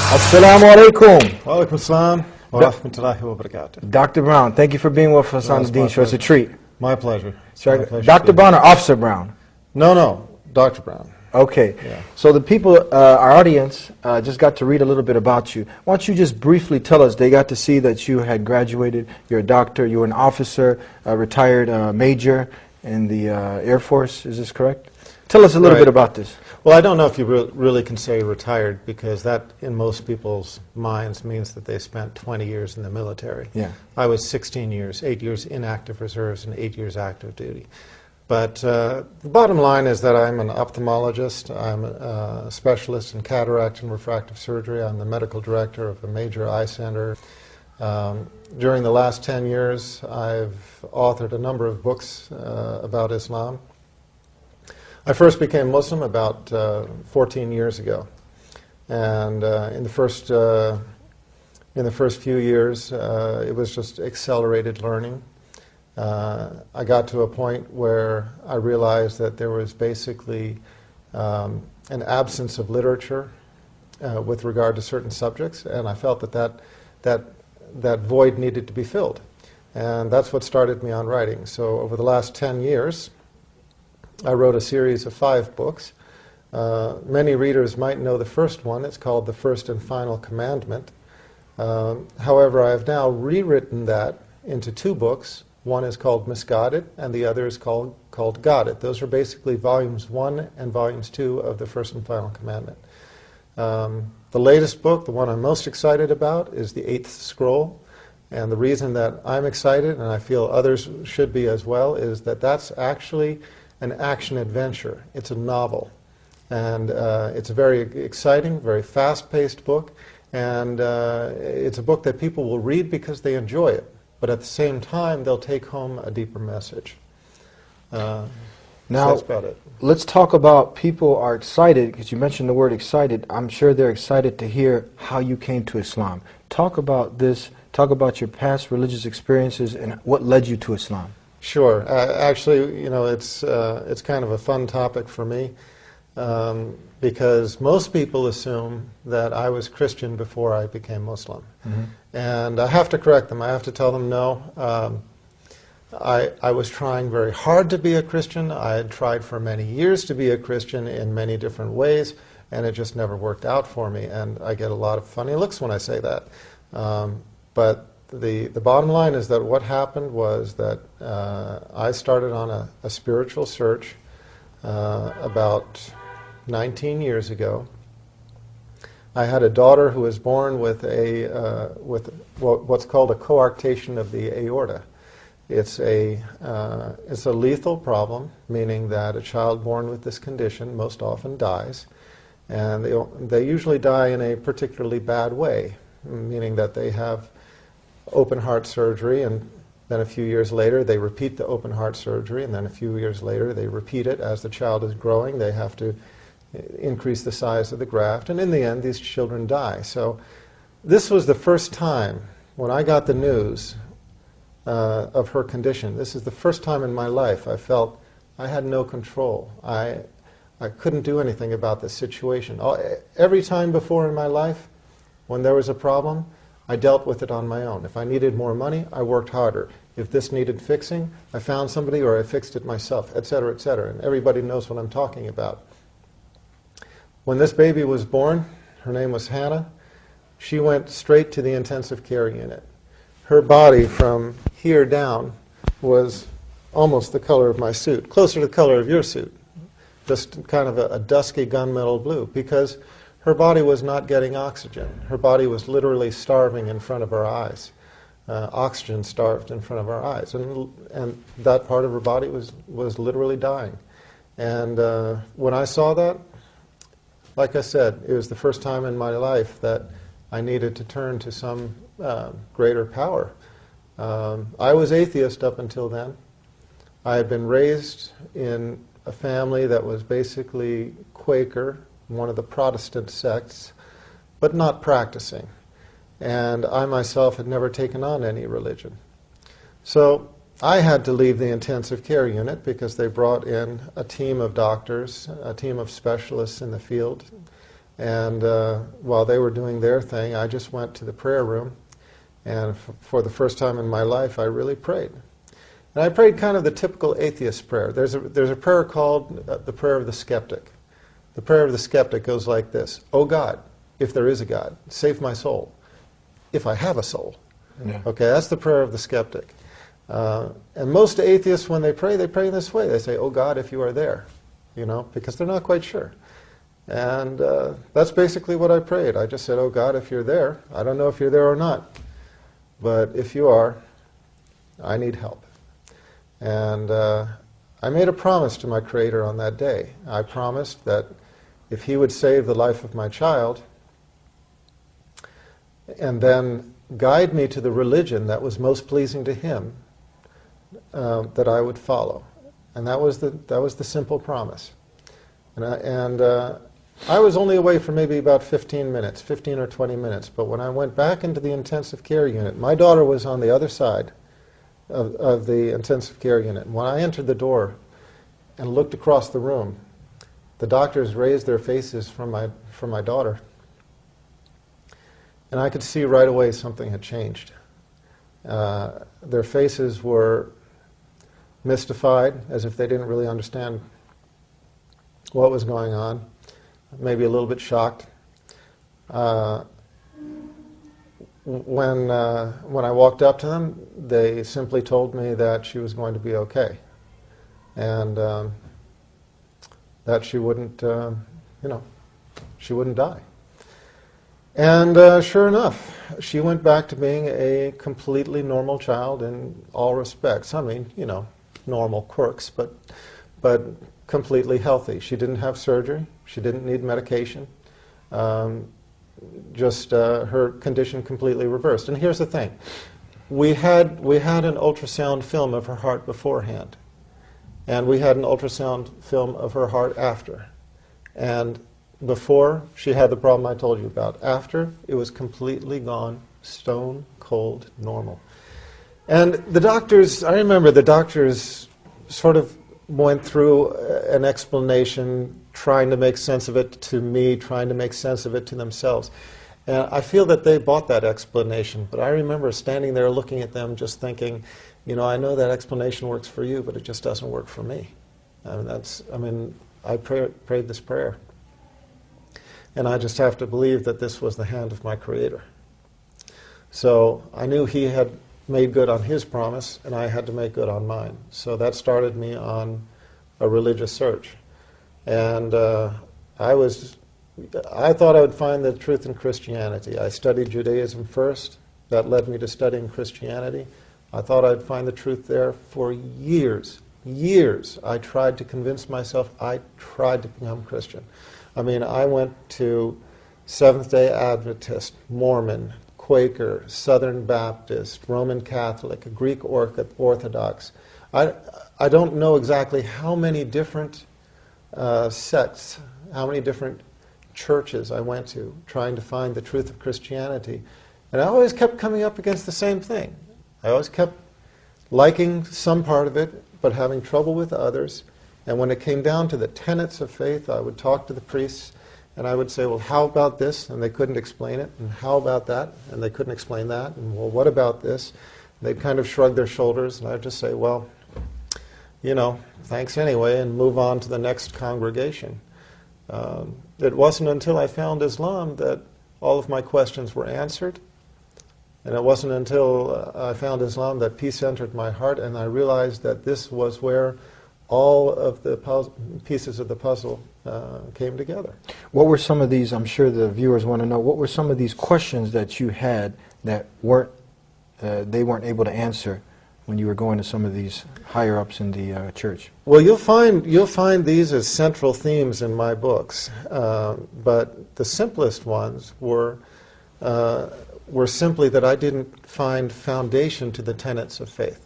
Assalamu alaikum. Walaikum assalam wa rahmatullahi wa barakatuh. Dr. Brown, thank you for being with us on the Dean Show. It's a treat. My pleasure. Sorry, My pleasure Dr. Brown or Officer Brown? No, Dr. Brown. Okay. Yeah. So the people, our audience, just got to read a little bit about you. Why don't you just briefly tell us, they got to see that you had graduated, you're a doctor, you were an officer, a retired major in the Air Force, is this correct? Tell us a little bit about this. Well, I don't know if you really can say retired, because that, in most people's minds, means that they spent 20 years in the military. Yeah. I was 16 years, 8 years in active reserves and 8 years active duty. But the bottom line is that I'm an ophthalmologist. I'm a specialist in cataract and refractive surgery. I'm the medical director of a major eye center. During the last 10 years, I've authored a number of books about Islam. I first became Muslim about 14 years ago, and in the first few years, it was just accelerated learning. I got to a point where I realized that there was basically an absence of literature with regard to certain subjects, and I felt that void needed to be filled, and that's what started me on writing. So over the last 10 years, I wrote a series of 5 books. Many readers might know the first one. It's called The First and Final Commandment. However, I have now rewritten that into 2 books. One is called Misguided, and the other is called Guided. Those are basically volumes 1 and volumes 2 of The First and Final Commandment. The latest book, the one I'm most excited about, is The Eighth Scroll. And the reason that I'm excited, and I feel others should be as well, is that that's actually an action adventure. It's a novel, and it's a very exciting, very fast-paced book, and it's a book that people will read because they enjoy it, but at the same time they'll take home a deeper message. Now, so that's about it. Let's talk about, people are excited, because you mentioned the word excited. I'm sure they're excited to hear how you came to Islam. Talk about this, talk about your past religious experiences and what led you to Islam. Sure. Actually, you know, it's kind of a fun topic for me, because most people assume that I was Christian before I became Muslim. Mm-hmm. And I have to correct them. I have to tell them, no, I was trying very hard to be a Christian. I had tried for many years to be a Christian in many different ways, and it just never worked out for me. And I get a lot of funny looks when I say that. But the bottom line is that what happened was that I started on a spiritual search about 19 years ago. I had a daughter who was born with what's called a coarctation of the aorta. It's a lethal problem, meaning that a child born with this condition most often dies, and they usually die in a particularly bad way, meaning that they have open heart surgery, and then a few years later they repeat the open heart surgery, and then a few years later they repeat it. As the child is growing, they have to increase the size of the graft, and in the end these children die. So this was the first time when I got the news of her condition. This is the first time in my life I felt I had no control. I couldn't do anything about this situation. Every time before in my life, when there was a problem, I dealt with it on my own. If I needed more money, I worked harder. If this needed fixing, I found somebody or I fixed it myself, etc., etc. And everybody knows what I'm talking about. When this baby was born, her name was Hannah, she went straight to the intensive care unit. Her body from here down was almost the color of my suit, closer to the color of your suit, just kind of a dusky gunmetal blue, because her body was not getting oxygen. Her body was literally starving in front of our eyes. Oxygen starved in front of our eyes. And that part of her body was literally dying. And when I saw that, like I said, it was the first time in my life that I needed to turn to some greater power. I was atheist up until then. I had been raised in a family that was basically Quaker, one of the Protestant sects, but not practicing. And I myself had never taken on any religion. So I had to leave the intensive care unit because they brought in a team of doctors, a team of specialists in the field, And while they were doing their thing, I just went to the prayer room, and for the first time in my life, I really prayed. And I prayed kind of the typical atheist prayer. There's a prayer called the prayer of the skeptic. The prayer of the skeptic goes like this: "Oh God, if there is a God, save my soul, if I have a soul." Yeah. Okay, that's the prayer of the skeptic. And most atheists, when they pray in this way. They say, "Oh God, if you are there," because they're not quite sure. And that's basically what I prayed. I just said, "Oh God, if you're there, I don't know if you're there or not, but if you are, I need help." And I made a promise to my Creator on that day. I promised that if He would save the life of my child, and then guide me to the religion that was most pleasing to Him, that I would follow. And that was the simple promise. And I was only away for maybe about 15 or 20 minutes. But when I went back into the intensive care unit, my daughter was on the other side of the intensive care unit. And when I entered the door and looked across the room, the doctors raised their faces from my daughter. And I could see right away something had changed. Their faces were mystified, as if they didn't really understand what was going on, maybe a little bit shocked. When I walked up to them, they simply told me that she was going to be okay, and that she wouldn't die. And sure enough, she went back to being a completely normal child in all respects. I mean, normal quirks, but completely healthy. She didn't have surgery. She didn't need medication. Just her condition completely reversed. And here's the thing. We had an ultrasound film of her heart beforehand, and we had an ultrasound film of her heart after. And before, she had the problem I told you about. After, it was completely gone, stone cold normal. And I remember the doctors sort of went through an explanation, trying to make sense of it to me, trying to make sense of it to themselves. And I feel that they bought that explanation, but I remember standing there looking at them just thinking, I know that explanation works for you, but it just doesn't work for me. I prayed this prayer. And I just have to believe that this was the hand of my Creator. So I knew He had made good on His promise, and I had to make good on mine. So that started me on a religious search. And I thought I would find the truth in Christianity. I studied Judaism first. That led me to studying Christianity. I thought I'd find the truth there for years. I tried to convince myself. I tried to become Christian. I went to Seventh-day Adventist, Mormon, Quaker, Southern Baptist, Roman Catholic, Greek Orthodox. I don't know exactly how many different sects, how many different churches I went to trying to find the truth of Christianity. And I always kept coming up against the same thing. I always kept liking some part of it, but having trouble with others. And when it came down to the tenets of faith, I would talk to the priests, and I would say, well, how about this? And they couldn't explain it. And how about that? And they couldn't explain that. And, well, what about this? And they'd kind of shrug their shoulders, and I'd just say, well, thanks anyway, and move on to the next congregation. It wasn't until I found Islam that all of my questions were answered. And it wasn't until I found Islam that peace entered my heart, and I realized that this was where all of the pieces of the puzzle came together. What were some of these, I'm sure the viewers want to know, what were some of these questions that you had that they weren't able to answer when you were going to some of these higher-ups in the church? Well, you'll find these as central themes in my books, but the simplest ones were simply that I didn't find foundation to the tenets of faith.